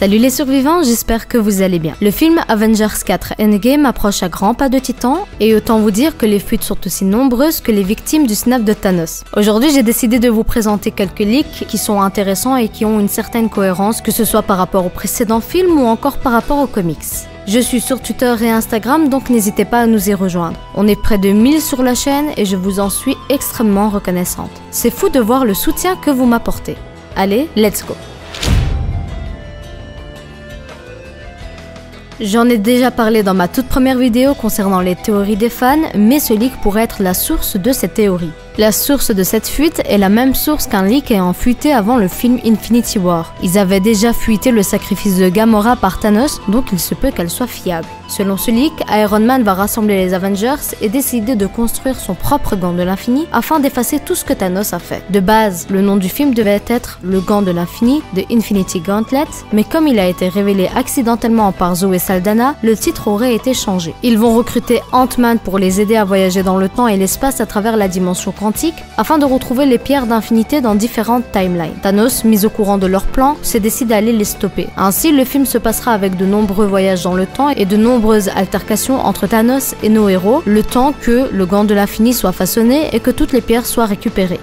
Salut les survivants, j'espère que vous allez bien. Le film Avengers 4 Endgame approche à grands pas de titan, et autant vous dire que les fuites sont aussi nombreuses que les victimes du snap de Thanos. Aujourd'hui, j'ai décidé de vous présenter quelques leaks qui sont intéressants et qui ont une certaine cohérence, que ce soit par rapport au précédent film ou encore par rapport aux comics. Je suis sur Twitter et Instagram, donc n'hésitez pas à nous y rejoindre. On est près de 1000 sur la chaîne et je vous en suis extrêmement reconnaissante. C'est fou de voir le soutien que vous m'apportez. Allez, let's go! J'en ai déjà parlé dans ma toute première vidéo concernant les théories des fans, mais ce leak pourrait être la source de cette théorie. La source de cette fuite est la même source qu'un leak ayant fuité avant le film Infinity War. Ils avaient déjà fuité le sacrifice de Gamora par Thanos, donc il se peut qu'elle soit fiable. Selon ce leak, Iron Man va rassembler les Avengers et décider de construire son propre gant de l'infini afin d'effacer tout ce que Thanos a fait. De base, le nom du film devait être le gant de l'infini, de Infinity Gauntlet, mais comme il a été révélé accidentellement par Zoe Saldana, le titre aurait été changé. Ils vont recruter Ant-Man pour les aider à voyager dans le temps et l'espace à travers la dimension quantique afin de retrouver les pierres d'infinité dans différentes timelines. Thanos, mis au courant de leur plan, se décide à aller les stopper. Ainsi, le film se passera avec de nombreux voyages dans le temps et de nombreuses altercations entre Thanos et nos héros, le temps que le gant de l'infini soit façonné et que toutes les pierres soient récupérées.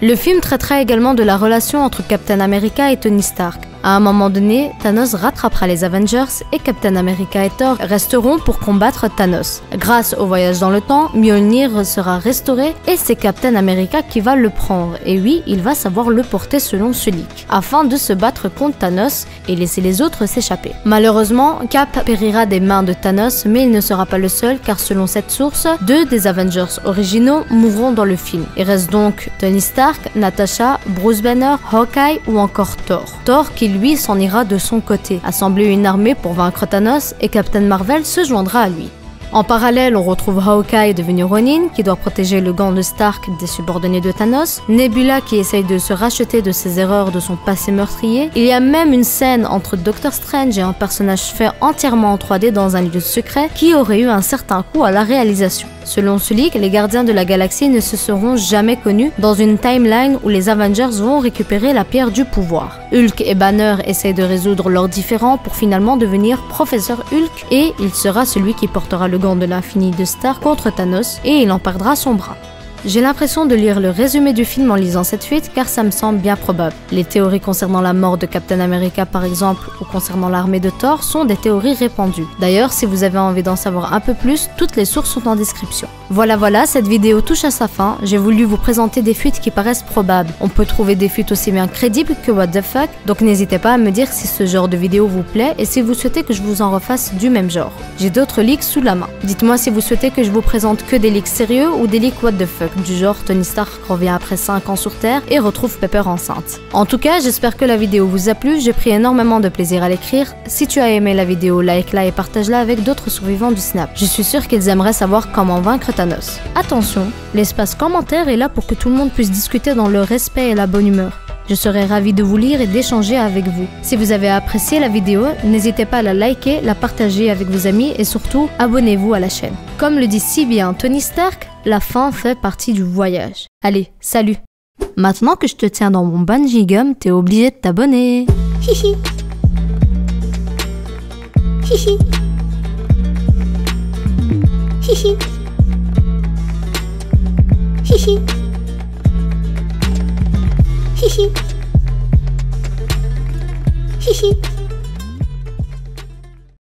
Le film traitera également de la relation entre Captain America et Tony Stark. À un moment donné, Thanos rattrapera les Avengers et Captain America et Thor resteront pour combattre Thanos. Grâce au voyage dans le temps, Mjolnir sera restauré et c'est Captain America qui va le prendre. Et oui, il va savoir le porter selon ce leak, afin de se battre contre Thanos et laisser les autres s'échapper. Malheureusement, Cap périra des mains de Thanos, mais il ne sera pas le seul car selon cette source, 2 des Avengers originaux mourront dans le film. Il reste donc Tony Stark, Natasha, Bruce Banner, Hawkeye ou encore Thor. Thor qui lui s'en ira de son côté, assembler une armée pour vaincre Thanos et Captain Marvel se joindra à lui. En parallèle, on retrouve Hawkeye devenu Ronin, qui doit protéger le gant de Stark des subordonnés de Thanos, Nebula qui essaye de se racheter de ses erreurs de son passé meurtrier. Il y a même une scène entre Doctor Strange et un personnage fait entièrement en 3D dans un lieu secret qui aurait eu un certain coût à la réalisation. Selon ce leak, les gardiens de la galaxie ne se seront jamais connus dans une timeline où les Avengers vont récupérer la pierre du pouvoir. Hulk et Banner essayent de résoudre leurs différends pour finalement devenir Professeur Hulk et il sera celui qui portera le gant de l'infini de Stark contre Thanos et il en perdra son bras. J'ai l'impression de lire le résumé du film en lisant cette fuite car ça me semble bien probable. Les théories concernant la mort de Captain America par exemple ou concernant l'armée de Thor sont des théories répandues. D'ailleurs, si vous avez envie d'en savoir un peu plus, toutes les sources sont en description. Voilà, cette vidéo touche à sa fin. J'ai voulu vous présenter des fuites qui paraissent probables. On peut trouver des fuites aussi bien crédibles que what the fuck, donc n'hésitez pas à me dire si ce genre de vidéo vous plaît et si vous souhaitez que je vous en refasse du même genre. J'ai d'autres leaks sous la main. Dites-moi si vous souhaitez que je vous présente que des leaks sérieux ou des leaks what the fuck. Du genre Tony Stark revient après 5 ans sur Terre et retrouve Pepper enceinte. En tout cas, j'espère que la vidéo vous a plu, j'ai pris énormément de plaisir à l'écrire. Si tu as aimé la vidéo, like-la et partage-la avec d'autres survivants du Snap. Je suis sûre qu'ils aimeraient savoir comment vaincre Thanos. Attention, l'espace commentaire est là pour que tout le monde puisse discuter dans le respect et la bonne humeur. Je serai ravie de vous lire et d'échanger avec vous. Si vous avez apprécié la vidéo, n'hésitez pas à la liker, la partager avec vos amis et surtout, abonnez-vous à la chaîne. Comme le dit si bien Tony Stark, la fin fait partie du voyage. Allez, salut! Maintenant que je te tiens dans mon bungee gum, t'es obligé de t'abonner. Hihi. Hihi. Hihi. Hihi. Hihi. Hihi.